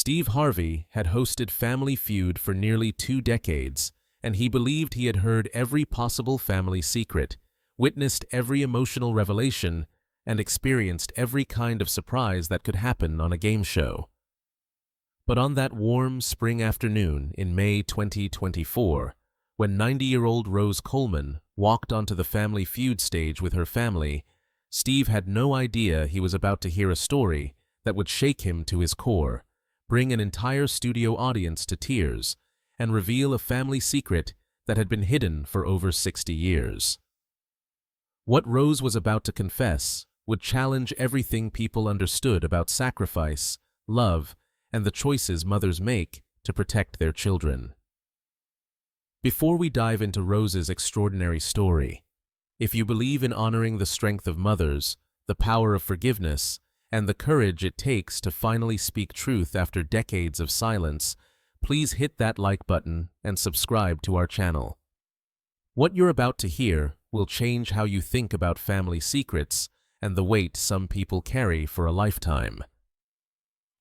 Steve Harvey had hosted Family Feud for nearly 2 decades, and he believed he had heard every possible family secret, witnessed every emotional revelation, and experienced every kind of surprise that could happen on a game show. But on that warm spring afternoon in May 2024, when 90-year-old Rose Coleman walked onto the Family Feud stage with her family, Steve had no idea he was about to hear a story that would shake him to his core, bring an entire studio audience to tears, and reveal a family secret that had been hidden for over 60 years. What Rose was about to confess would challenge everything people understood about sacrifice, love, and the choices mothers make to protect their children. Before we dive into Rose's extraordinary story, if you believe in honoring the strength of mothers, the power of forgiveness, and the courage it takes to finally speak truth after decades of silence, please hit that like button and subscribe to our channel. What you're about to hear will change how you think about family secrets and the weight some people carry for a lifetime.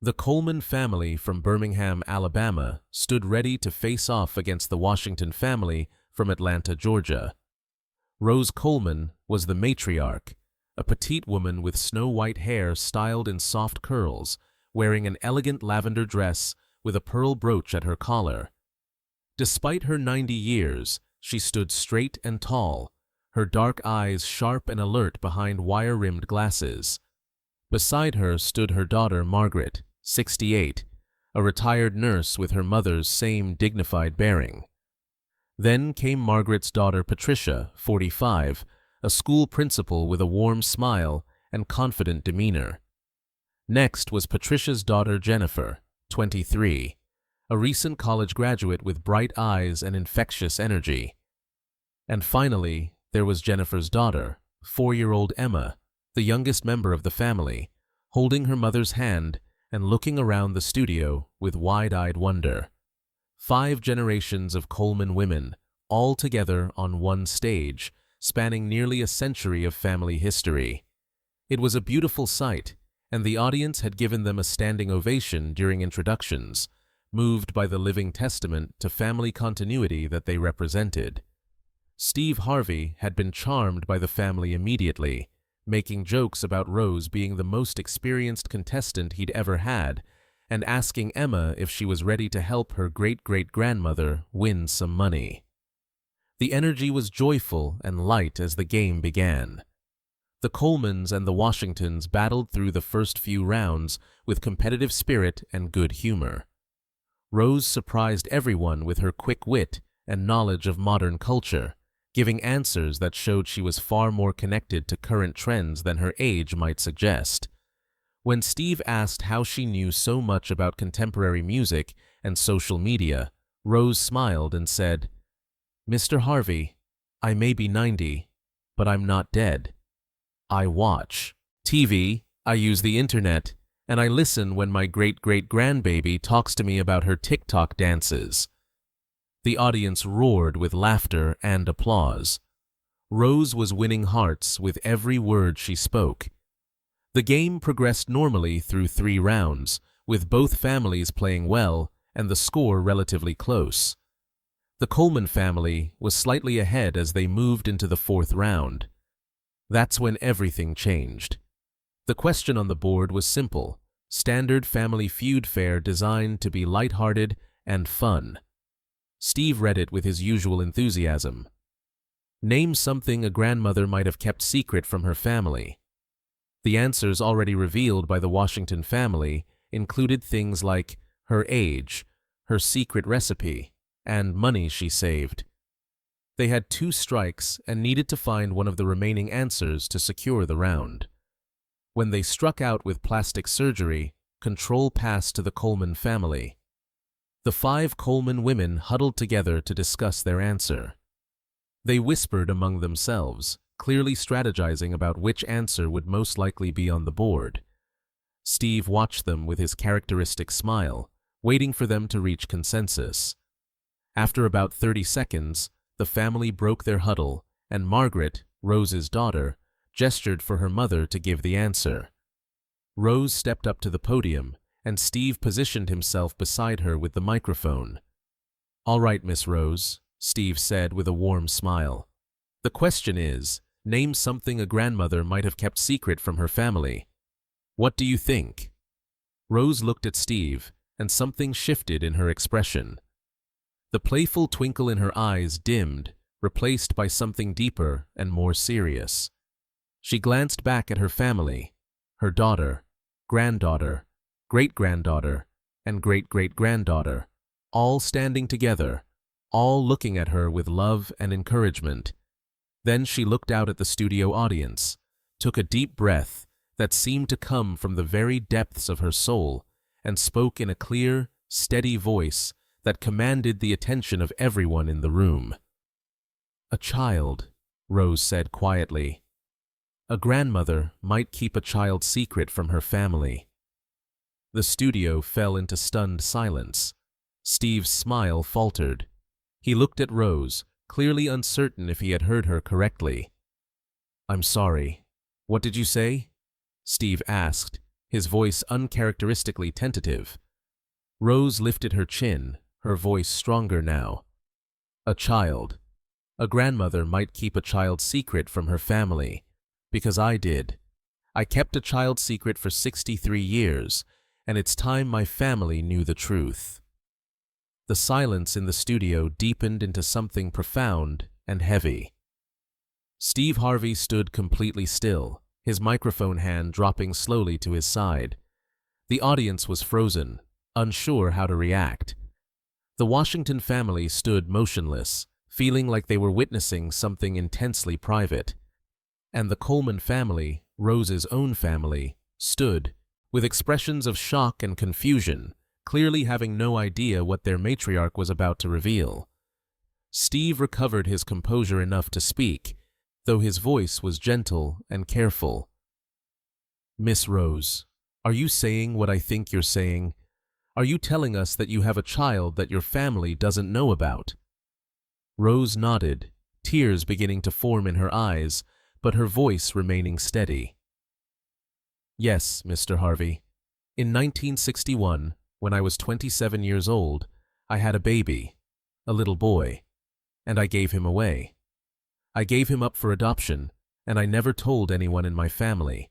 The Coleman family from Birmingham, Alabama, stood ready to face off against the Washington family from Atlanta, Georgia. Rose Coleman was the matriarch, a petite woman with snow-white hair styled in soft curls, wearing an elegant lavender dress with a pearl brooch at her collar. Despite her 90 years, she stood straight and tall, her dark eyes sharp and alert behind wire-rimmed glasses. Beside her stood her daughter Margaret, 68, a retired nurse with her mother's same dignified bearing. Then came Margaret's daughter Patricia, 45, a school principal with a warm smile and confident demeanor. Next was Patricia's daughter Jennifer, 23, a recent college graduate with bright eyes and infectious energy. And finally, there was Jennifer's daughter, 4-year-old Emma, the youngest member of the family, holding her mother's hand and looking around the studio with wide-eyed wonder. 5 generations of Coleman women, all together on one stage, spanning nearly a century of family history. It was a beautiful sight, and the audience had given them a standing ovation during introductions, moved by the living testament to family continuity that they represented. Steve Harvey had been charmed by the family immediately, making jokes about Rose being the most experienced contestant he'd ever had, and asking Emma if she was ready to help her great-great-grandmother win some money. The energy was joyful and light as the game began. The Colemans and the Washingtons battled through the first few rounds with competitive spirit and good humor. Rose surprised everyone with her quick wit and knowledge of modern culture, giving answers that showed she was far more connected to current trends than her age might suggest. When Steve asked how she knew so much about contemporary music and social media, Rose smiled and said, "Mr. Harvey, I may be 90, but I'm not dead. I watch TV, I use the internet, and I listen when my great-great-grandbaby talks to me about her TikTok dances." The audience roared with laughter and applause. Rose was winning hearts with every word she spoke. The game progressed normally through 3 rounds, with both families playing well and the score relatively close. The Coleman family was slightly ahead as they moved into the 4th round. That's when everything changed. The question on the board was simple, standard Family Feud fare designed to be lighthearted and fun. Steve read it with his usual enthusiasm. Name something a grandmother might have kept secret from her family. The answers already revealed by the Washington family included things like her age, her secret recipe, and money she saved. They had 2 strikes and needed to find one of the remaining answers to secure the round. When they struck out with plastic surgery, control passed to the Coleman family. The 5 Coleman women huddled together to discuss their answer. They whispered among themselves, clearly strategizing about which answer would most likely be on the board. Steve watched them with his characteristic smile, waiting for them to reach consensus. After about 30 seconds, the family broke their huddle, and Margaret, Rose's daughter, gestured for her mother to give the answer. Rose stepped up to the podium and Steve positioned himself beside her with the microphone. "All right, Miss Rose," Steve said with a warm smile. "The question is, name something a grandmother might have kept secret from her family. What do you think?" Rose looked at Steve, and something shifted in her expression. The playful twinkle in her eyes dimmed, replaced by something deeper and more serious. She glanced back at her family, her daughter, granddaughter, great-granddaughter, and great-great-granddaughter, all standing together, all looking at her with love and encouragement. Then she looked out at the studio audience, took a deep breath that seemed to come from the very depths of her soul, and spoke in a clear, steady voice that commanded the attention of everyone in the room. "A child," Rose said quietly. "A grandmother might keep a child's secret from her family." The studio fell into stunned silence. Steve's smile faltered. He looked at Rose, clearly uncertain if he had heard her correctly. "I'm sorry. What did you say?" Steve asked, his voice uncharacteristically tentative. Rose lifted her chin, her voice stronger now. "A child. A grandmother might keep a child's secret from her family, because I did. I kept a child's secret for 63 years, and it's time my family knew the truth." The silence in the studio deepened into something profound and heavy. Steve Harvey stood completely still, his microphone hand dropping slowly to his side. The audience was frozen, unsure how to react. The Washington family stood motionless, feeling like they were witnessing something intensely private. And the Coleman family, Rose's own family, stood, with expressions of shock and confusion, clearly having no idea what their matriarch was about to reveal. Steve recovered his composure enough to speak, though his voice was gentle and careful. "Miss Rose, are you saying what I think you're saying? Are you telling us that you have a child that your family doesn't know about?" Rose nodded, tears beginning to form in her eyes, but her voice remaining steady. "Yes, Mr. Harvey. In 1961, when I was 27 years old, I had a baby, a little boy, and I gave him away. I gave him up for adoption, and I never told anyone in my family.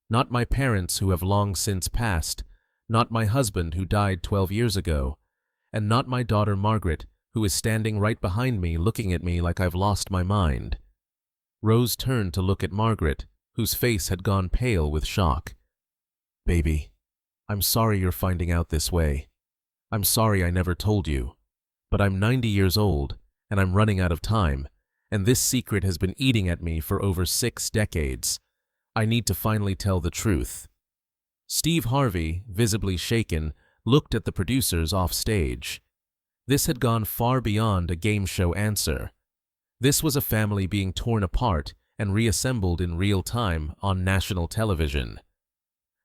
Not my parents who have long since passed, not my husband who died 12 years ago, and not my daughter Margaret, who is standing right behind me looking at me like I've lost my mind." Rose turned to look at Margaret, whose face had gone pale with shock. "Baby, I'm sorry you're finding out this way. I'm sorry I never told you. But I'm 90 years old, and I'm running out of time, and this secret has been eating at me for over 6 decades. I need to finally tell the truth." Steve Harvey, visibly shaken, looked at the producers off stage. This had gone far beyond a game show answer. This was a family being torn apart and reassembled in real time on national television.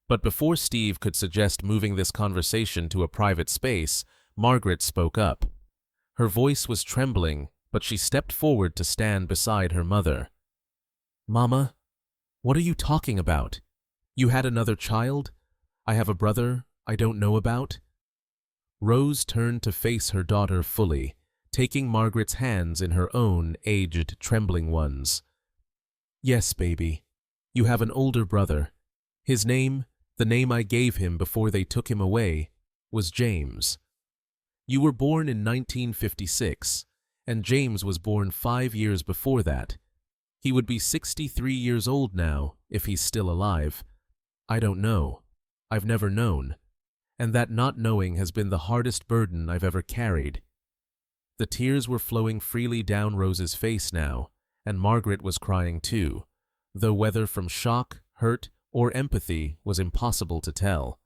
But before Steve could suggest moving this conversation to a private space, Margaret spoke up. Her voice was trembling, but she stepped forward to stand beside her mother. "Mama, what are you talking about? You had another child? I have a brother I don't know about?" Rose turned to face her daughter fully, taking Margaret's hands in her own aged, trembling ones. "Yes, baby. You have an older brother. His name, the name I gave him before they took him away, was James. You were born in 1956, and James was born 5 years before that. He would be 63 years old now, if he's still alive. I don't know. I've never known. And that not knowing has been the hardest burden I've ever carried." The tears were flowing freely down Rose's face now, and Margaret was crying too, though whether from shock, hurt, or empathy was impossible to tell.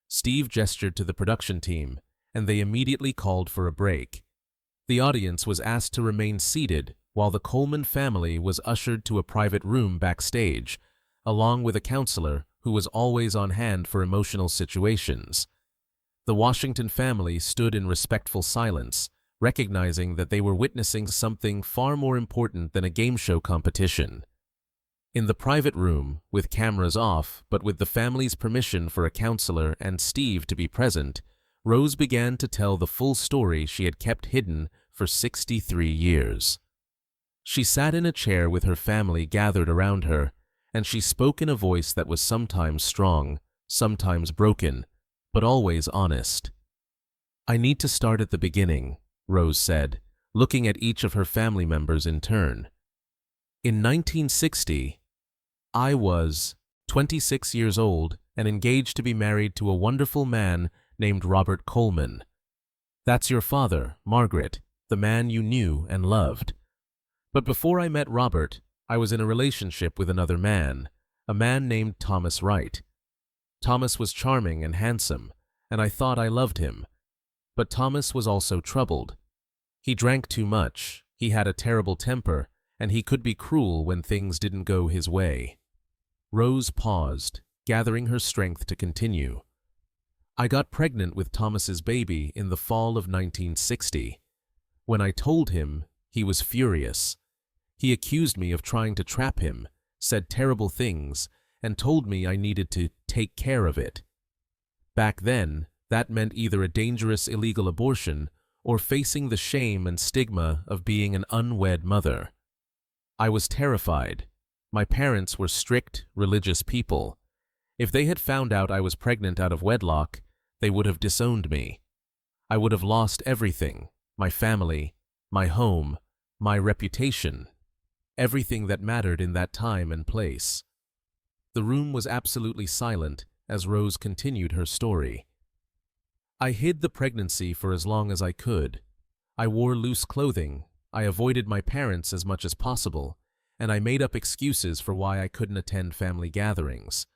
Steve gestured to the production team, and they immediately called for a break. The audience was asked to remain seated while the Coleman family was ushered to a private room backstage, along with a counselor who was always on hand for emotional situations. The Washington family stood in respectful silence, recognizing that they were witnessing something far more important than a game show competition. In the private room, with cameras off, but with the family's permission for a counselor and Steve to be present, Rose began to tell the full story she had kept hidden for 63 years. She sat in a chair with her family gathered around her, and she spoke in a voice that was sometimes strong, sometimes broken, but always honest. "I need to start at the beginning," Rose said, looking at each of her family members in turn. "In 1960, I was 26 years old and engaged to be married to a wonderful man named Robert Coleman. That's your father, Margaret, the man you knew and loved. But before I met Robert, I was in a relationship with another man, a man named Thomas Wright. Thomas was charming and handsome, and I thought I loved him. But Thomas was also troubled. He drank too much, he had a terrible temper, and he could be cruel when things didn't go his way." Rose paused, gathering her strength to continue. "I got pregnant with Thomas's baby in the fall of 1960. When I told him, he was furious. He accused me of trying to trap him, said terrible things, and told me I needed to take care of it. Back then, that meant either a dangerous illegal abortion or facing the shame and stigma of being an unwed mother. I was terrified. My parents were strict, religious people. If they had found out I was pregnant out of wedlock, they would have disowned me. I would have lost everything, my family, my home, my reputation, everything that mattered in that time and place." The room was absolutely silent as Rose continued her story. "I hid the pregnancy for as long as I could. I wore loose clothing, I avoided my parents as much as possible, and I made up excuses for why I couldn't attend family gatherings.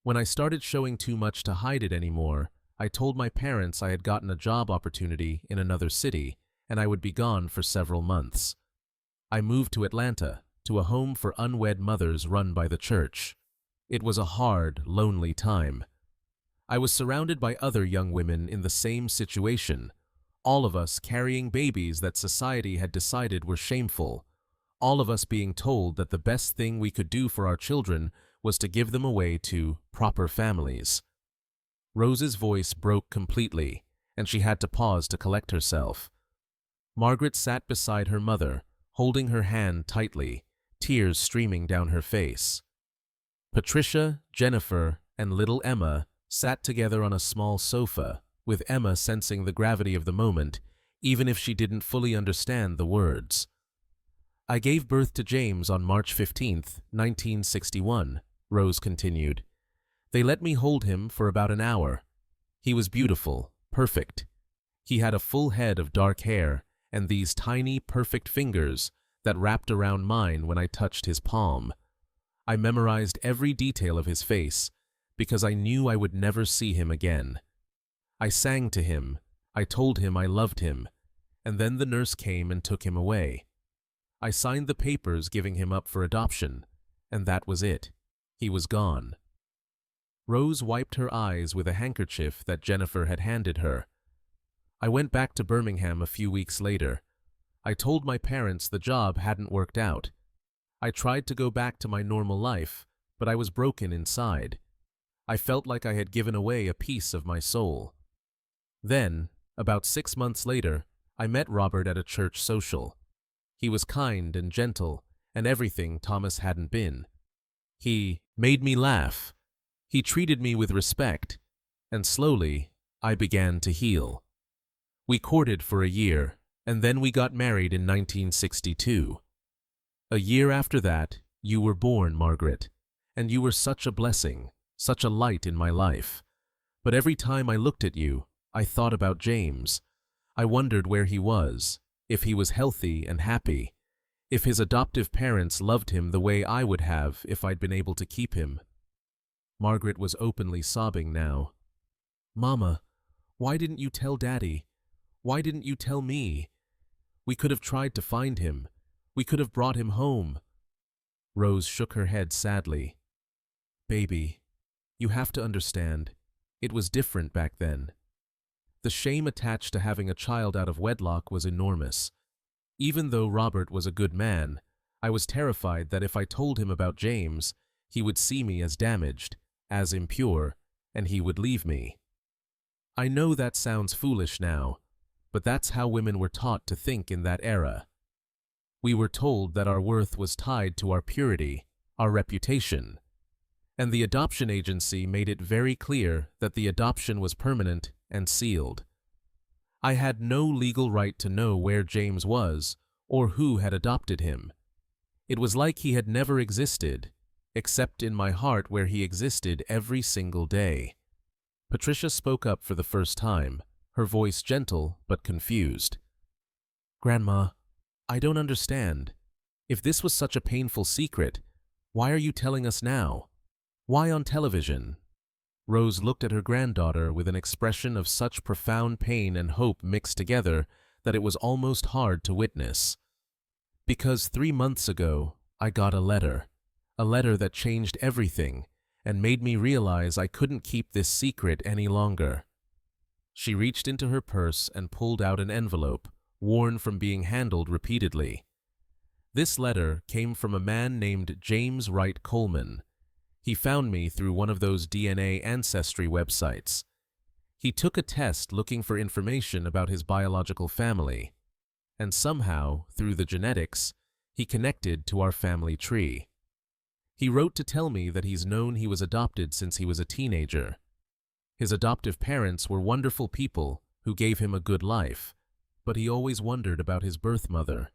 When I started showing too much to hide it anymore, I told my parents I had gotten a job opportunity in another city, and I would be gone for several months. I moved to Atlanta, to a home for unwed mothers run by the church. It was a hard, lonely time. I was surrounded by other young women in the same situation, all of us carrying babies that society had decided were shameful, all of us being told that the best thing we could do for our children was to give them away to proper families." Rose's voice broke completely, and she had to pause to collect herself. Margaret sat beside her mother, holding her hand tightly, tears streaming down her face. Patricia, Jennifer, and little Emma sat together on a small sofa, with Emma sensing the gravity of the moment, even if she didn't fully understand the words. "I gave birth to James on March 15th, 1961, Rose continued. "They let me hold him for about an hour. He was beautiful, perfect. He had a full head of dark hair and these tiny, perfect fingers that wrapped around mine when I touched his palm. I memorized every detail of his face because I knew I would never see him again. I sang to him, I told him I loved him, and then the nurse came and took him away. I signed the papers giving him up for adoption, and that was it. He was gone." Rose wiped her eyes with a handkerchief that Jennifer had handed her. "I went back to Birmingham a few weeks later. I told my parents the job hadn't worked out. I tried to go back to my normal life, but I was broken inside. I felt like I had given away a piece of my soul. Then, about 6 months later, I met Robert at a church social. He was kind and gentle, and everything Thomas hadn't been. He made me laugh. He treated me with respect, and slowly, I began to heal. We courted for a year, and then we got married in 1962. A year after that, you were born, Margaret, and you were such a blessing, such a light in my life. But every time I looked at you, I thought about James. I wondered where he was, if he was healthy and happy, if his adoptive parents loved him the way I would have if I'd been able to keep him." Margaret was openly sobbing now. "Mama, why didn't you tell Daddy? Why didn't you tell me? We could have tried to find him. We could have brought him home." Rose shook her head sadly. "Baby, you have to understand, it was different back then. The shame attached to having a child out of wedlock was enormous. Even though Robert was a good man, I was terrified that if I told him about James, he would see me as damaged, as impure, and he would leave me. I know that sounds foolish now, but that's how women were taught to think in that era. We were told that our worth was tied to our purity, our reputation, and the adoption agency made it very clear that the adoption was permanent and sealed. I had no legal right to know where James was or who had adopted him. It was like he had never existed, except in my heart where he existed every single day. Patricia spoke up for the first time, her voice gentle but confused. "Grandma, I don't understand. If this was such a painful secret, why are you telling us now? Why on television?" Rose looked at her granddaughter with an expression of such profound pain and hope mixed together that it was almost hard to witness. "Because 3 months ago, I got a letter that changed everything and made me realize I couldn't keep this secret any longer." She reached into her purse and pulled out an envelope, worn from being handled repeatedly. This letter came from a man named James Wright Coleman. He found me through one of those DNA ancestry websites. He took a test looking for information about his biological family, and somehow, through the genetics, he connected to our family tree. He wrote to tell me that he's known he was adopted since he was a teenager. His adoptive parents were wonderful people who gave him a good life, but he always wondered about his birth mother.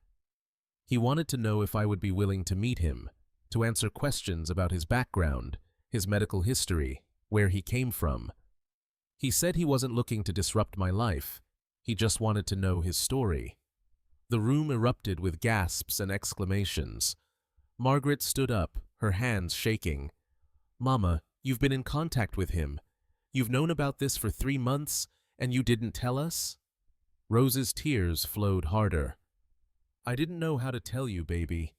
He wanted to know if I would be willing to meet him, to answer questions about his background, his medical history, where he came from. He said he wasn't looking to disrupt my life. He just wanted to know his story. The room erupted with gasps and exclamations. Margaret stood up, her hands shaking. "Mama, you've been in contact with him. You've known about this for 3 months, and you didn't tell us?" Rose's tears flowed harder. "I didn't know how to tell you, baby.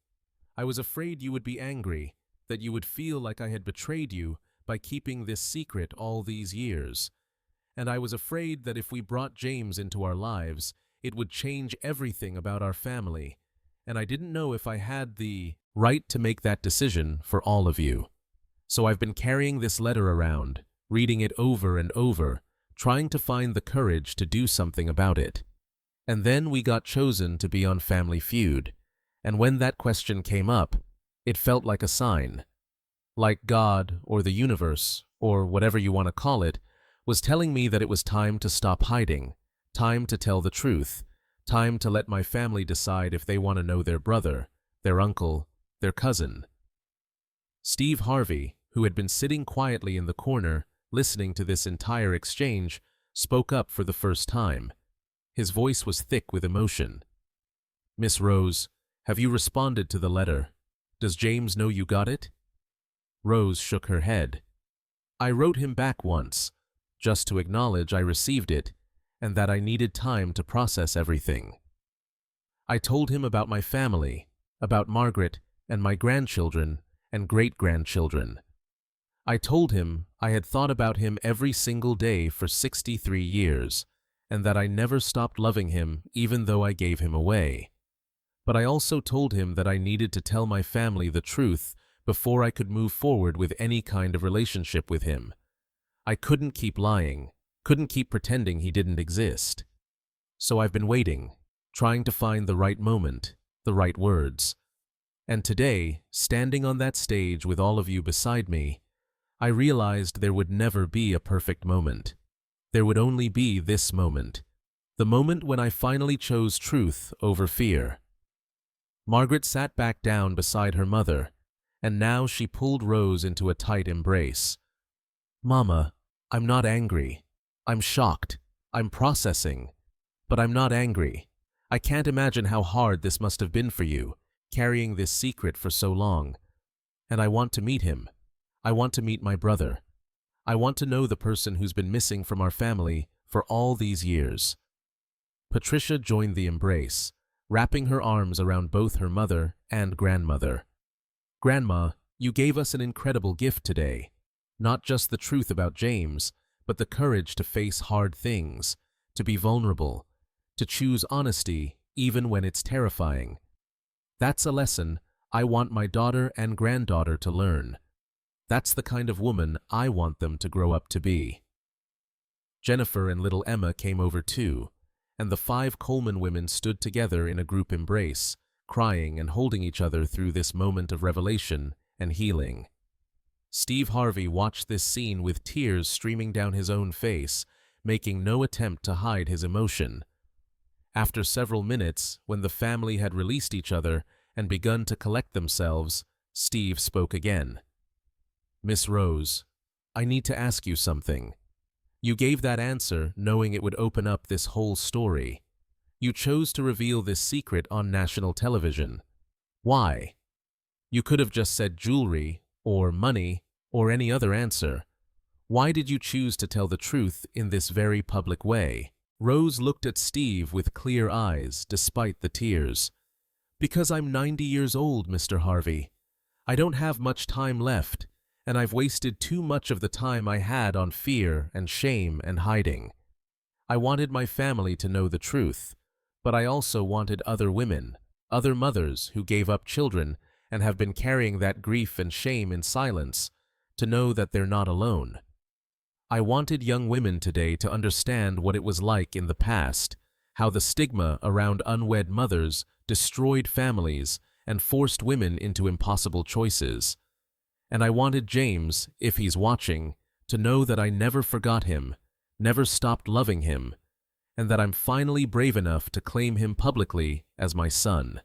I was afraid you would be angry, that you would feel like I had betrayed you by keeping this secret all these years. And I was afraid that if we brought James into our lives, it would change everything about our family. And I didn't know if I had the right to make that decision for all of you. So I've been carrying this letter around, reading it over and over, trying to find the courage to do something about it. And then we got chosen to be on Family Feud. And when that question came up, it felt like a sign. Like God or the universe, or whatever you want to call it, was telling me that it was time to stop hiding, time to tell the truth, time to let my family decide if they want to know their brother, their uncle, their cousin. Steve Harvey, who had been sitting quietly in the corner, listening to this entire exchange, spoke up for the first time. His voice was thick with emotion. "Miss Rose, have you responded to the letter? Does James know you got it?" Rose shook her head. "I wrote him back once, just to acknowledge I received it and that I needed time to process everything. I told him about my family, about Margaret and my grandchildren and great-grandchildren. I told him I had thought about him every single day for 63 years and that I never stopped loving him even though I gave him away. But I also told him that I needed to tell my family the truth before I could move forward with any kind of relationship with him. I couldn't keep lying, couldn't keep pretending he didn't exist. So I've been waiting, trying to find the right moment, the right words. And today, standing on that stage with all of you beside me, I realized there would never be a perfect moment. There would only be this moment, the moment when I finally chose truth over fear." Margaret sat back down beside her mother, and now she pulled Rose into a tight embrace. "Mama, I'm not angry. I'm shocked. I'm processing. But I'm not angry. I can't imagine how hard this must have been for you, carrying this secret for so long. And I want to meet him. I want to meet my brother. I want to know the person who's been missing from our family for all these years." Patricia joined the embrace, wrapping her arms around both her mother and grandmother. "Grandma, you gave us an incredible gift today. Not just the truth about James, but the courage to face hard things, to be vulnerable, to choose honesty even when it's terrifying. That's a lesson I want my daughter and granddaughter to learn. That's the kind of woman I want them to grow up to be." Jennifer and little Emma came over too, and the 5 Coleman women stood together in a group embrace, crying and holding each other through this moment of revelation and healing. Steve Harvey watched this scene with tears streaming down his own face, making no attempt to hide his emotion. After several minutes, when the family had released each other and begun to collect themselves, Steve spoke again. "Miss Rose, I need to ask you something. You gave that answer knowing it would open up this whole story. You chose to reveal this secret on national television. Why? You could have just said jewelry, or money, or any other answer. Why did you choose to tell the truth in this very public way?" Rose looked at Steve with clear eyes, despite the tears. "Because I'm 90 years old, Mr. Harvey. I don't have much time left, and I've wasted too much of the time I had on fear and shame and hiding. I wanted my family to know the truth, but I also wanted other women, other mothers who gave up children and have been carrying that grief and shame in silence, to know that they're not alone. I wanted young women today to understand what it was like in the past, how the stigma around unwed mothers destroyed families and forced women into impossible choices. And I wanted James, if he's watching, to know that I never forgot him, never stopped loving him, and that I'm finally brave enough to claim him publicly as my son."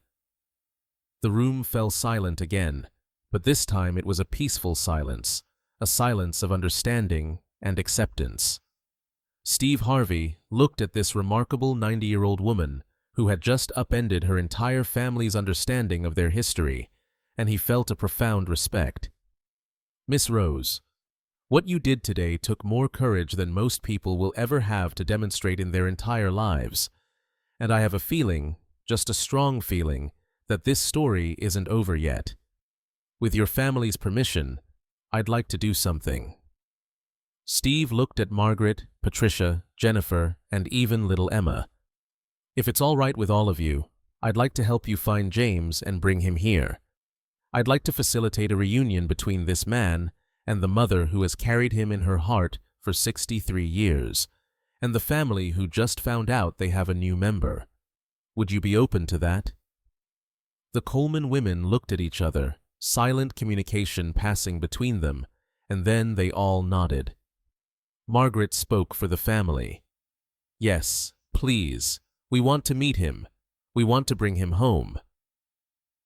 The room fell silent again, but this time it was a peaceful silence, a silence of understanding and acceptance. Steve Harvey looked at this remarkable 90-year-old woman who had just upended her entire family's understanding of their history, and he felt a profound respect. "Miss Rose, what you did today took more courage than most people will ever have to demonstrate in their entire lives, and I have a feeling, just a strong feeling, that this story isn't over yet. With your family's permission, I'd like to do something." Steve looked at Margaret, Patricia, Jennifer, and even little Emma. "If it's all right with all of you, I'd like to help you find James and bring him here. I'd like to facilitate a reunion between this man and the mother who has carried him in her heart for 63 years, and the family who just found out they have a new member. Would you be open to that?" The Coleman women looked at each other, silent communication passing between them, and then they all nodded. Margaret spoke for the family. "Yes, please. We want to meet him. We want to bring him home."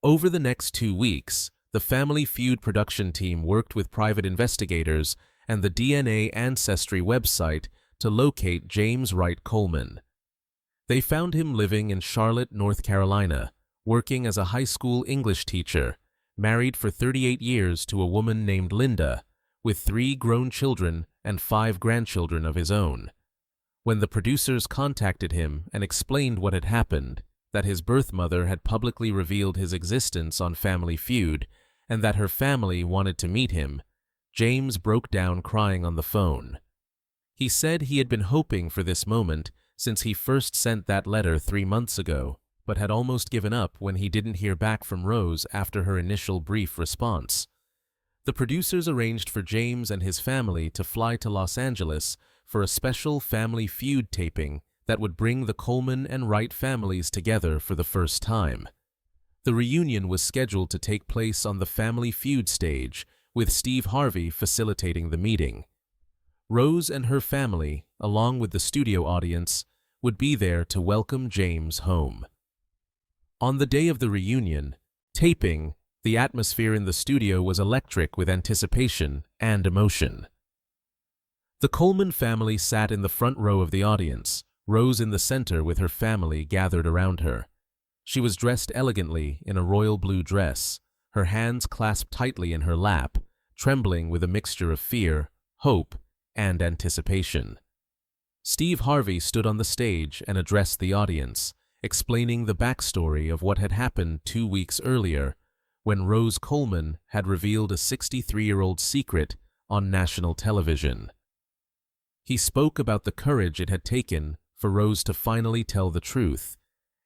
Over the next 2 weeks, the Family Feud production team worked with private investigators and the DNA Ancestry website to locate James Wright Coleman. They found him living in Charlotte, North Carolina, working as a high school English teacher, married for 38 years to a woman named Linda, with 3 grown children and 5 grandchildren of his own. When the producers contacted him and explained what had happened, that his birth mother had publicly revealed his existence on Family Feud and that her family wanted to meet him, James broke down crying on the phone. He said he had been hoping for this moment since he first sent that letter 3 months ago, but had almost given up when he didn't hear back from Rose after her initial brief response. The producers arranged for James and his family to fly to Los Angeles for a special Family Feud taping that would bring the Coleman and Wright families together for the first time. The reunion was scheduled to take place on the Family Feud stage, with Steve Harvey facilitating the meeting. Rose and her family, along with the studio audience, would be there to welcome James home. On the day of the reunion, taping, the atmosphere in the studio was electric with anticipation and emotion. The Coleman family sat in the front row of the audience, Rose in the center with her family gathered around her. She was dressed elegantly in a royal blue dress, her hands clasped tightly in her lap, trembling with a mixture of fear, hope, and anticipation. Steve Harvey stood on the stage and addressed the audience, explaining the backstory of what had happened 2 weeks earlier, when Rose Coleman had revealed a 63-year-old secret on national television. He spoke about the courage it had taken for Rose to finally tell the truth,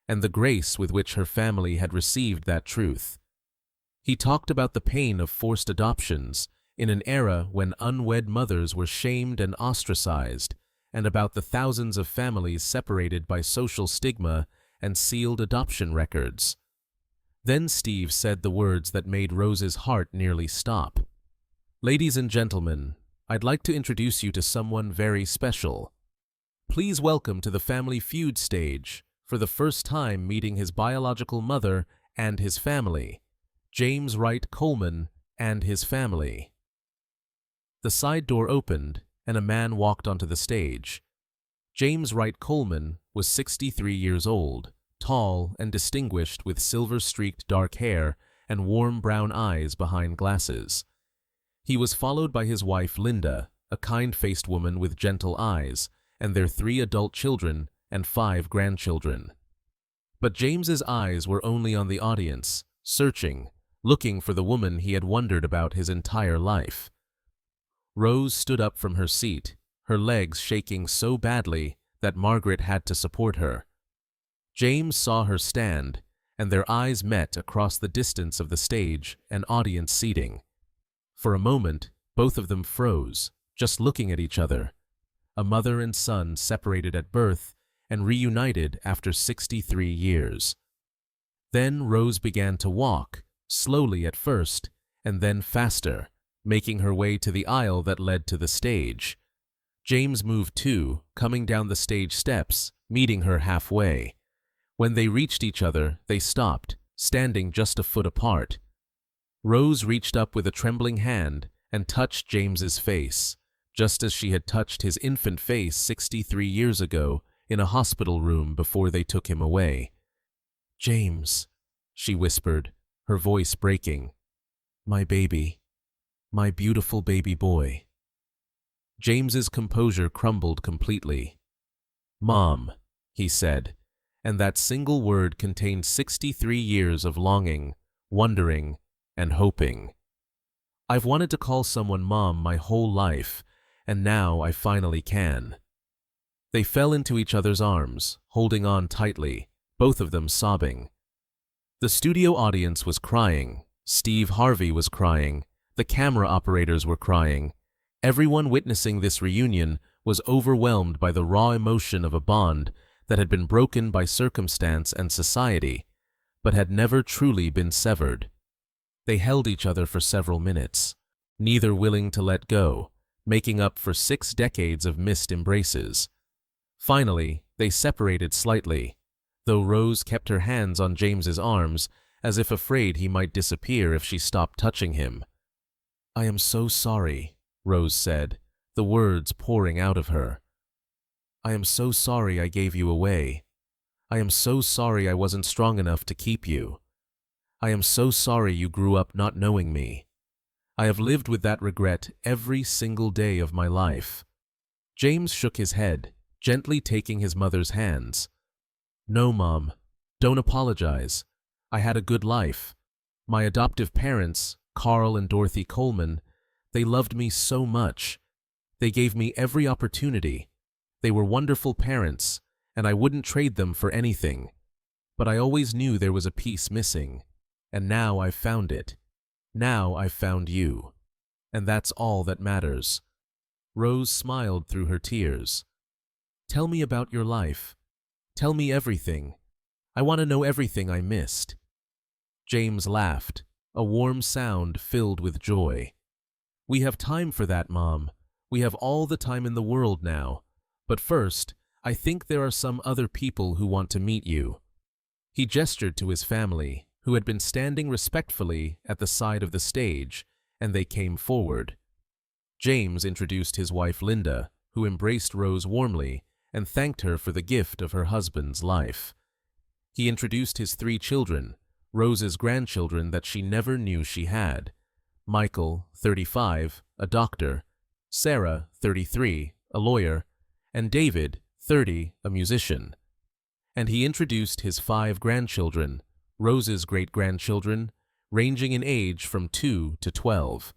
and the grace with which her family had received that truth. He talked about the pain of forced adoptions in an era when unwed mothers were shamed and ostracized, and about the thousands of families separated by social stigma and sealed adoption records. Then Steve said the words that made Rose's heart nearly stop. "Ladies and gentlemen, I'd like to introduce you to someone very special. Please welcome to the Family Feud stage, for the first time meeting his biological mother and his family, James Wright Coleman and his family." The side door opened, and a man walked onto the stage. James Wright Coleman was 63 years old, tall and distinguished with silver-streaked dark hair and warm brown eyes behind glasses. He was followed by his wife Linda, a kind-faced woman with gentle eyes, and their 3 adult children and 5 grandchildren. But James's eyes were only on the audience, searching, looking for the woman he had wondered about his entire life. Rose stood up from her seat, her legs shaking so badly that Margaret had to support her. James saw her stand, and their eyes met across the distance of the stage and audience seating. For a moment, both of them froze, just looking at each other. A mother and son separated at birth and reunited after 63 years. Then Rose began to walk, slowly at first, and then faster, making her way to the aisle that led to the stage. James moved too, coming down the stage steps, meeting her halfway. When they reached each other, they stopped, standing just a foot apart. Rose reached up with a trembling hand and touched James's face, just as she had touched his infant face 63 years ago in a hospital room before they took him away. "James," she whispered, her voice breaking. "My baby. My beautiful baby boy." James's composure crumbled completely. "Mom," he said, and that single word contained 63 years of longing, wondering, and hoping. "I've wanted to call someone Mom my whole life, and now I finally can." They fell into each other's arms, holding on tightly, both of them sobbing. The studio audience was crying, Steve Harvey was crying, the camera operators were crying. Everyone witnessing this reunion was overwhelmed by the raw emotion of a bond that had been broken by circumstance and society, but had never truly been severed. They held each other for several minutes, neither willing to let go, making up for 6 decades of missed embraces. Finally, they separated slightly, though Rose kept her hands on James's arms as if afraid he might disappear if she stopped touching him. "I am so sorry," Rose said, the words pouring out of her. "I am so sorry I gave you away. I am so sorry I wasn't strong enough to keep you. I am so sorry you grew up not knowing me. I have lived with that regret every single day of my life." James shook his head, gently taking his mother's hands. "No, Mom, don't apologize. I had a good life. My adoptive parents, Carl and Dorothy Coleman, they loved me so much. They gave me every opportunity. They were wonderful parents, and I wouldn't trade them for anything. But I always knew there was a piece missing, and now I've found it. Now I've found you. And that's all that matters." Rose smiled through her tears. "Tell me about your life. Tell me everything. I want to know everything I missed." James laughed, a warm sound filled with joy. "We have time for that, Mom. We have all the time in the world now. But first, I think there are some other people who want to meet you." He gestured to his family, who had been standing respectfully at the side of the stage, and they came forward. James introduced his wife Linda, who embraced Rose warmly and thanked her for the gift of her husband's life. He introduced his 3 children, Rose's grandchildren that she never knew she had: Michael, 35, a doctor; Sarah, 33, a lawyer; and David, 30, a musician. And he introduced his 5 grandchildren, Rose's great-grandchildren, ranging in age from 2 to 12.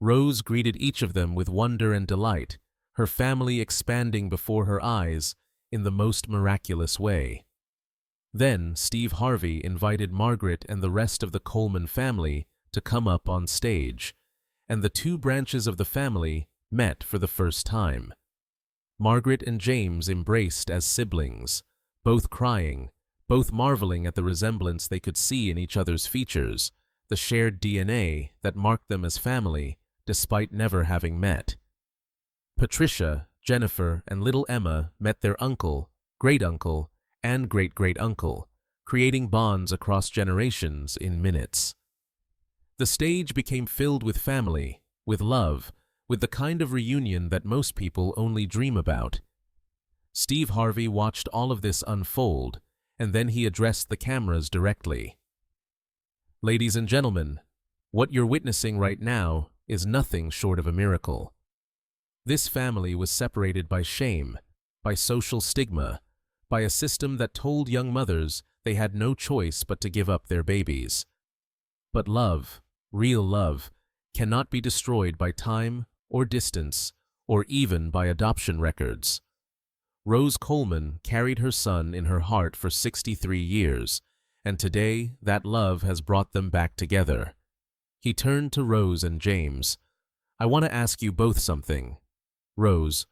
Rose greeted each of them with wonder and delight, her family expanding before her eyes in the most miraculous way. Then Steve Harvey invited Margaret and the rest of the Coleman family to come up on stage, and the two branches of the family met for the first time. Margaret and James embraced as siblings, both crying, both marveling at the resemblance they could see in each other's features, the shared DNA that marked them as family, despite never having met. Patricia, Jennifer, and little Emma met their uncle, great-uncle, and great-great-uncle, creating bonds across generations in minutes. The stage became filled with family, with love, with the kind of reunion that most people only dream about. Steve Harvey watched all of this unfold, and then he addressed the cameras directly. Ladies and gentlemen, what you're witnessing right now is nothing short of a miracle. This family was separated by shame, by social stigma, by a system that told young mothers they had no choice but to give up their babies. But love, real love, cannot be destroyed by time or distance, or even by adoption records. Rose Coleman carried her son in her heart for 63 years, and today that love has brought them back together. He turned to Rose and James. I want to ask you both something. Rose,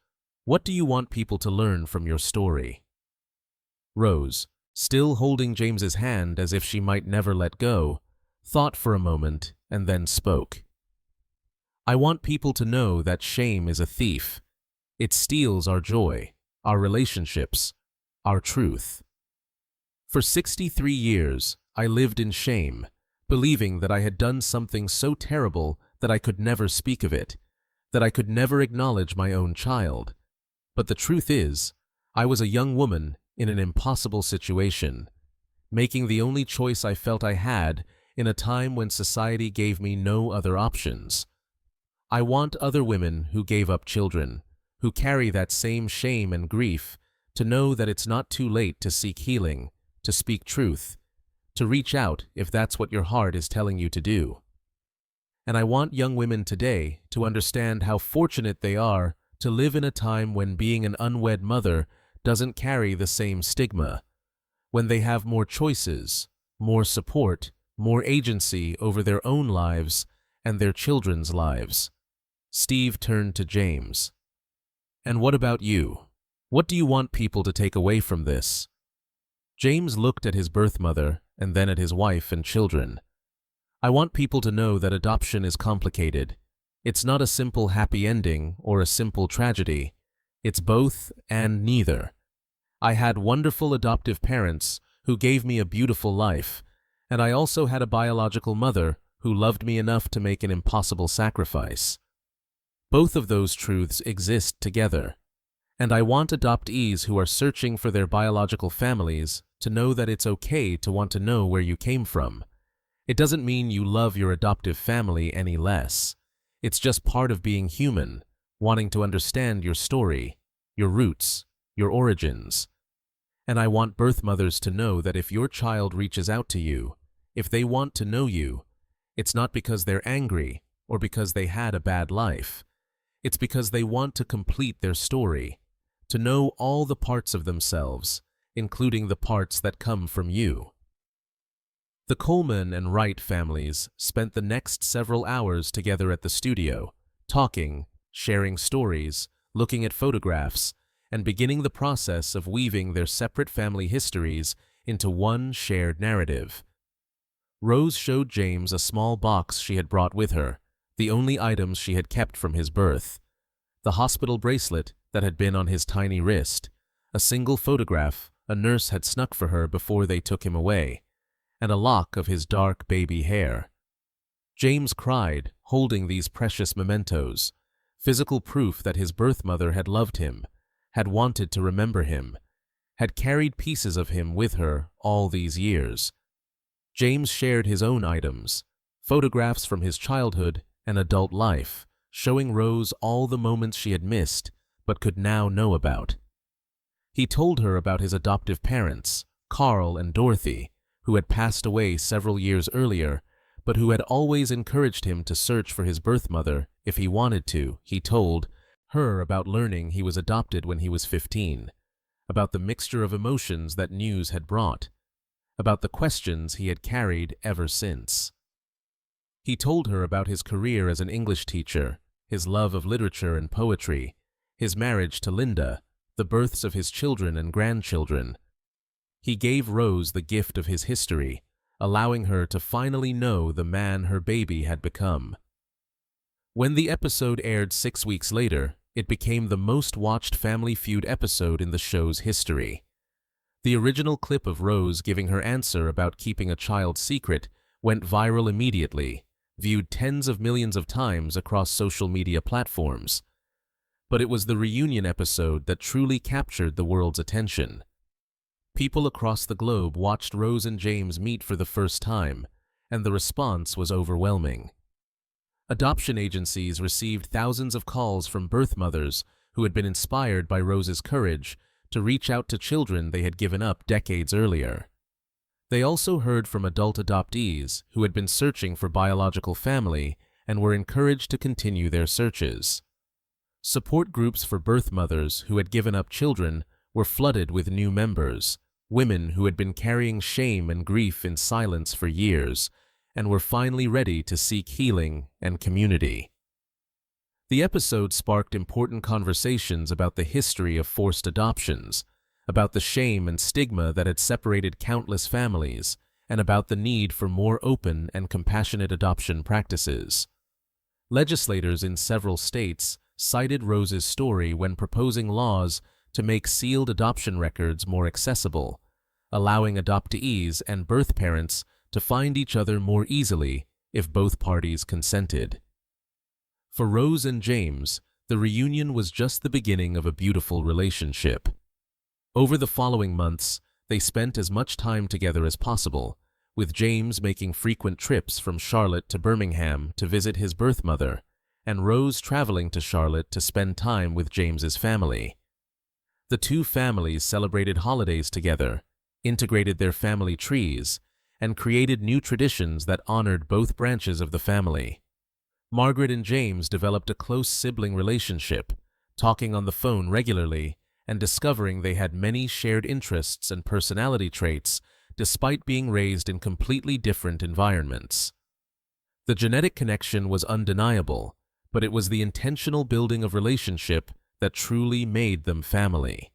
what do you want people to learn from your story? Rose, still holding James's hand as if she might never let go, thought for a moment and then spoke. I want people to know that shame is a thief. It steals our joy, our relationships, our truth. For 63 years, I lived in shame, believing that I had done something so terrible that I could never speak of it, that I could never acknowledge my own child. But the truth is, I was a young woman in an impossible situation, making the only choice I felt I had in a time when society gave me no other options. I want other women who gave up children, who carry that same shame and grief, to know that it's not too late to seek healing, to speak truth, to reach out if that's what your heart is telling you to do. And I want young women today to understand how fortunate they are to live in a time when being an unwed mother doesn't carry the same stigma, when they have more choices, more support, more agency over their own lives and their children's lives. Steve turned to James. And what about you? What do you want people to take away from this? James looked at his birth mother and then at his wife and children. I want people to know that adoption is complicated. It's not a simple happy ending or a simple tragedy. It's both and neither. I had wonderful adoptive parents who gave me a beautiful life, and I also had a biological mother who loved me enough to make an impossible sacrifice. Both of those truths exist together, and I want adoptees who are searching for their biological families to know that it's okay to want to know where you came from. It doesn't mean you love your adoptive family any less. It's just part of being human, wanting to understand your story, your roots, your origins. And I want birth mothers to know that if your child reaches out to you, if they want to know you, it's not because they're angry or because they had a bad life. It's because they want to complete their story, to know all the parts of themselves, including the parts that come from you. The Coleman and Wright families spent the next several hours together at the studio, talking, sharing stories, looking at photographs, and beginning the process of weaving their separate family histories into one shared narrative. Rose showed James a small box she had brought with her, the only items she had kept from his birth. The hospital bracelet that had been on his tiny wrist, a single photograph a nurse had snuck for her before they took him away, and a lock of his dark baby hair. James cried, holding these precious mementos, physical proof that his birth mother had loved him, had wanted to remember him, had carried pieces of him with her all these years. James shared his own items, photographs from his childhood and adult life, showing Rose all the moments she had missed but could now know about. He told her about his adoptive parents, Carl and Dorothy, who had passed away several years earlier, but who had always encouraged him to search for his birth mother if he wanted to. He told her about learning he was adopted when he was 15, about the mixture of emotions that news had brought, about the questions he had carried ever since. He told her about his career as an English teacher, his love of literature and poetry, his marriage to Linda, the births of his children and grandchildren. He gave Rose the gift of his history, allowing her to finally know the man her baby had become. When the episode aired 6 weeks later, it became the most watched Family Feud episode in the show's history. The original clip of Rose giving her answer about keeping a child's secret went viral immediately, viewed tens of millions of times across social media platforms. But it was the reunion episode that truly captured the world's attention. People across the globe watched Rose and James meet for the first time, and the response was overwhelming. Adoption agencies received thousands of calls from birth mothers who had been inspired by Rose's courage to reach out to children they had given up decades earlier. They also heard from adult adoptees who had been searching for biological family and were encouraged to continue their searches. Support groups for birth mothers who had given up children were flooded with new members, women who had been carrying shame and grief in silence for years and were finally ready to seek healing and community. The episode sparked important conversations about the history of forced adoptions, about the shame and stigma that had separated countless families, and about the need for more open and compassionate adoption practices. Legislators in several states cited Rose's story when proposing laws to make sealed adoption records more accessible, allowing adoptees and birth parents to find each other more easily if both parties consented. For Rose and James, the reunion was just the beginning of a beautiful relationship. Over the following months, they spent as much time together as possible, with James making frequent trips from Charlotte to Birmingham to visit his birth mother, and Rose traveling to Charlotte to spend time with James's family. The two families celebrated holidays together, integrated their family trees, and created new traditions that honored both branches of the family. Margaret and James developed a close sibling relationship, talking on the phone regularly and discovering they had many shared interests and personality traits despite being raised in completely different environments. The genetic connection was undeniable, but it was the intentional building of relationship that truly made them family.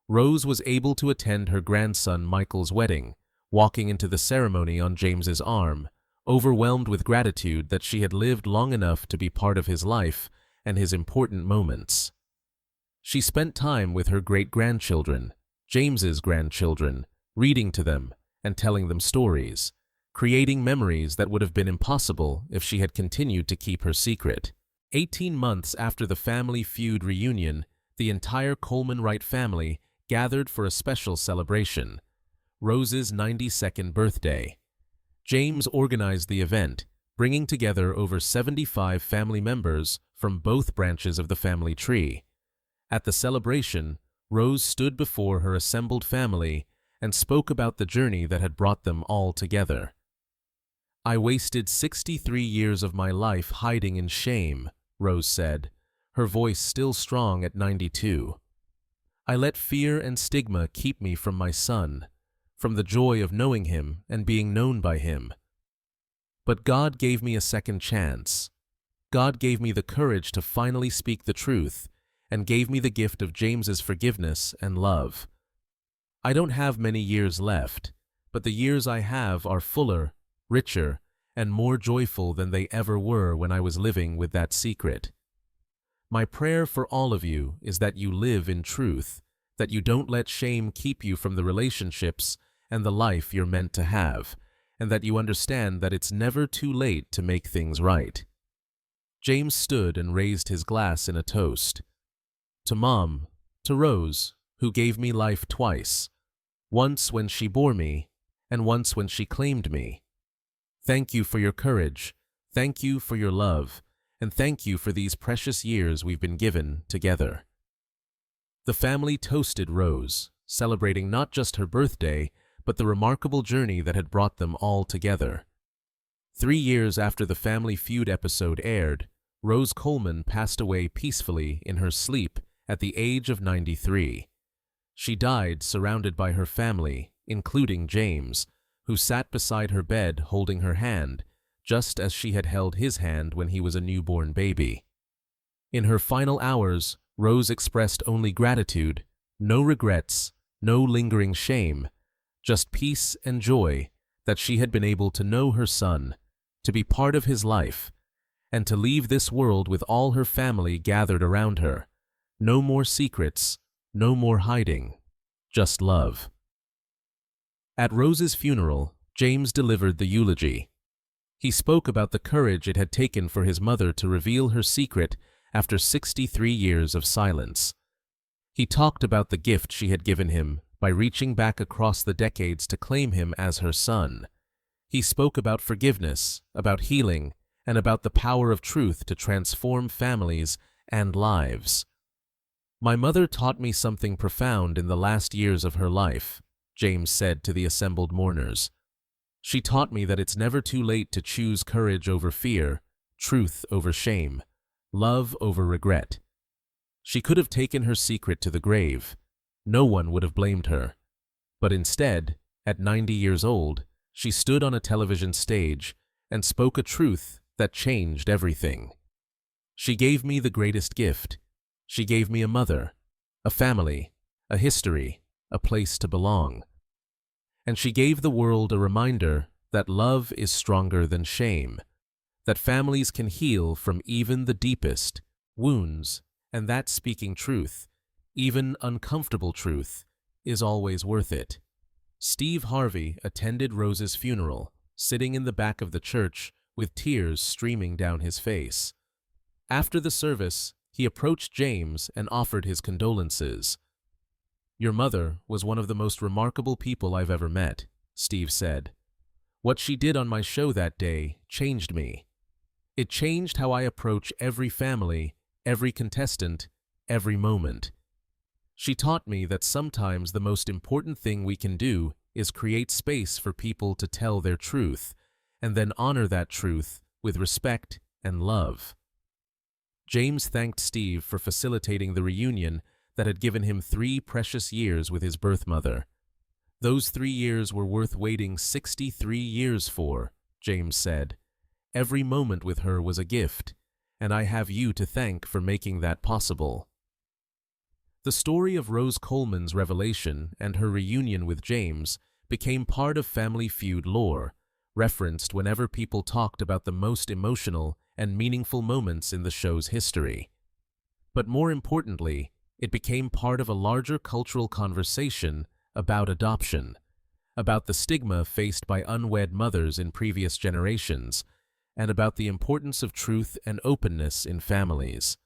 Rose was able to attend her grandson Michael's wedding, walking into the ceremony on James's arm, overwhelmed with gratitude that she had lived long enough to be part of his life and his important moments. She spent time with her great-grandchildren, James's grandchildren, reading to them and telling them stories, creating memories that would have been impossible if she had continued to keep her secret. 18 months after the Family Feud reunion, the entire Coleman Wright family gathered for a special celebration, Rose's 92nd birthday. James organized the event, bringing together over 75 family members from both branches of the family tree. At the celebration, Rose stood before her assembled family and spoke about the journey that had brought them all together. "I wasted 63 years of my life hiding in shame," Rose said, her voice still strong at 92. "I let fear and stigma keep me from my son, from the joy of knowing him and being known by him. But God gave me a second chance. God gave me the courage to finally speak the truth and gave me the gift of James's forgiveness and love. I don't have many years left, but the years I have are fuller, richer, and more joyful than they ever were when I was living with that secret. My prayer for all of you is that you live in truth, that you don't let shame keep you from the relationships and the life you're meant to have, and that you understand that it's never too late to make things right." James stood and raised his glass in a toast. "To Mom, to Rose, who gave me life twice, once when she bore me, and once when she claimed me. Thank you for your courage, thank you for your love, and thank you for these precious years we've been given together." The family toasted Rose, celebrating not just her birthday, but the remarkable journey that had brought them all together. 3 years after the Family Feud episode aired, Rose Coleman passed away peacefully in her sleep at the age of 93. She died surrounded by her family including James, who sat beside her bed holding her hand, just as she had held his hand when he was a newborn baby. In her final hours, Rose expressed only gratitude, no regrets, no lingering shame, just peace and joy that she had been able to know her son, to be part of his life, and to leave this world with all her family gathered around her. No more secrets, no more hiding, just love. At Rose's funeral, James delivered the eulogy. He spoke about the courage it had taken for his mother to reveal her secret after 63 years of silence. He talked about the gift she had given him by reaching back across the decades to claim him as her son. He spoke about forgiveness, about healing, and about the power of truth to transform families and lives. "My mother taught me something profound in the last years of her life," James said to the assembled mourners. "She taught me that it's never too late to choose courage over fear, truth over shame, love over regret. She could have taken her secret to the grave. No one would have blamed her. But instead, at 90 years old, she stood on a television stage and spoke a truth that changed everything. She gave me the greatest gift. She gave me a mother, a family, a history, a place to belong. And she gave the world a reminder that love is stronger than shame, that families can heal from even the deepest wounds, and that speaking truth, even uncomfortable truth, is always worth it." Steve Harvey attended Rose's funeral, sitting in the back of the church with tears streaming down his face. After the service, he approached James and offered his condolences. "Your mother was one of the most remarkable people I've ever met," Steve said. "What she did on my show that day changed me. It changed how I approach every family, every contestant, every moment. She taught me that sometimes the most important thing we can do is create space for people to tell their truth, and then honor that truth with respect and love." James thanked Steve for facilitating the reunion that had given him 3 precious years with his birth mother. "Those 3 years were worth waiting 63 years for," James said. "Every moment with her was a gift, and I have you to thank for making that possible." The story of Rose Coleman's revelation and her reunion with James became part of Family Feud lore, referenced whenever people talked about the most emotional and meaningful moments in the show's history. But more importantly, it became part of a larger cultural conversation about adoption, about the stigma faced by unwed mothers in previous generations, and about the importance of truth and openness in families.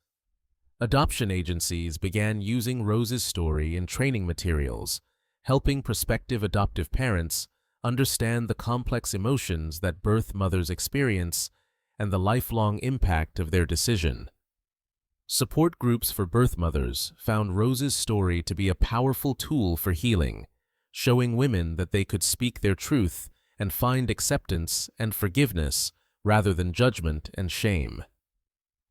Adoption agencies began using Rose's story in training materials, helping prospective adoptive parents understand the complex emotions that birth mothers experience and the lifelong impact of their decision. Support groups for birth mothers found Rose's story to be a powerful tool for healing, showing women that they could speak their truth and find acceptance and forgiveness rather than judgment and shame.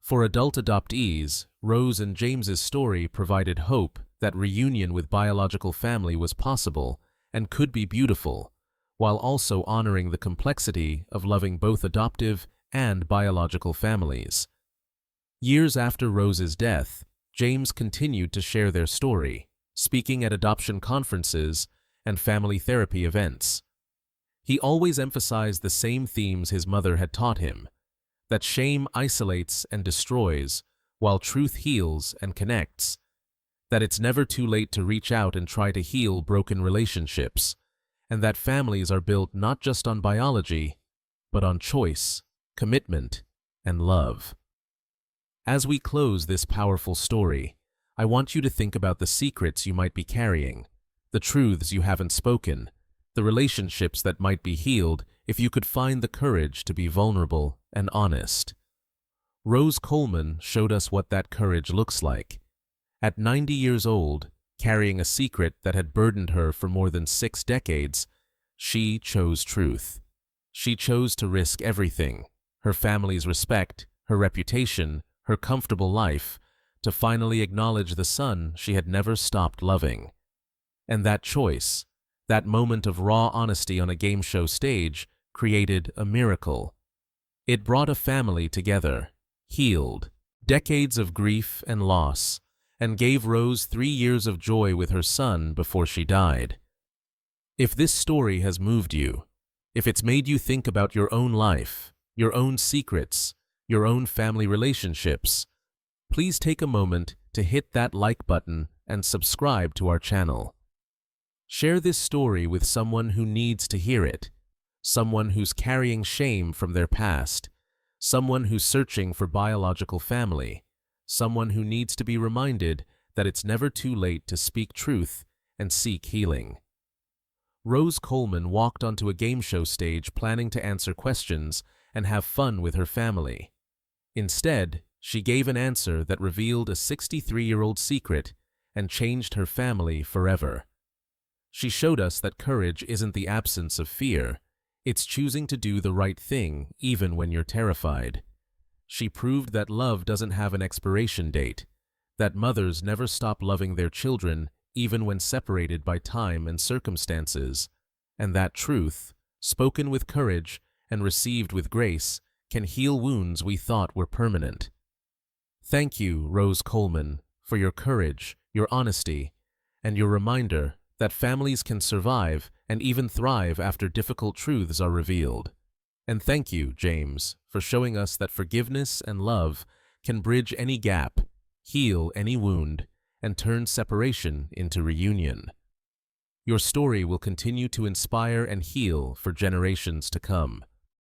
For adult adoptees, Rose and James's story provided hope that reunion with biological family was possible and could be beautiful, while also honoring the complexity of loving both adoptive and biological families. Years after Rose's death, James continued to share their story, speaking at adoption conferences and family therapy events. He always emphasized the same themes his mother had taught him: that shame isolates and destroys, while truth heals and connects; that it's never too late to reach out and try to heal broken relationships, and that families are built not just on biology, but on choice, commitment, and love. As we close this powerful story, I want you to think about the secrets you might be carrying, the truths you haven't spoken, the relationships that might be healed if you could find the courage to be vulnerable and honest. Rose Coleman showed us what that courage looks like. At 90 years old, carrying a secret that had burdened her for more than 6 decades, she chose truth. She chose to risk everything: her family's respect, her reputation, her comfortable life, to finally acknowledge the son she had never stopped loving. And that choice, That moment of raw honesty on a game show stage created a miracle. It brought a family together, healed decades of grief and loss, and gave Rose 3 years of joy with her son before she died. If this story has moved you, if it's made you think about your own life, your own secrets, your own family relationships, please take a moment to hit that like button and subscribe to our channel. Share this story with someone who needs to hear it, someone who's carrying shame from their past, someone who's searching for biological family, someone who needs to be reminded that it's never too late to speak truth and seek healing. Rose Coleman walked onto a game show stage planning to answer questions and have fun with her family. Instead, she gave an answer that revealed a 63-year-old secret and changed her family forever. She showed us that courage isn't the absence of fear, it's choosing to do the right thing even when you're terrified. She proved that love doesn't have an expiration date, that mothers never stop loving their children even when separated by time and circumstances, and that truth, spoken with courage and received with grace, can heal wounds we thought were permanent. Thank you, Rose Coleman, for your courage, your honesty, and your reminder that families can survive and even thrive after difficult truths are revealed. And thank you, James, for showing us that forgiveness and love can bridge any gap, heal any wound, and turn separation into reunion. Your story will continue to inspire and heal for generations to come.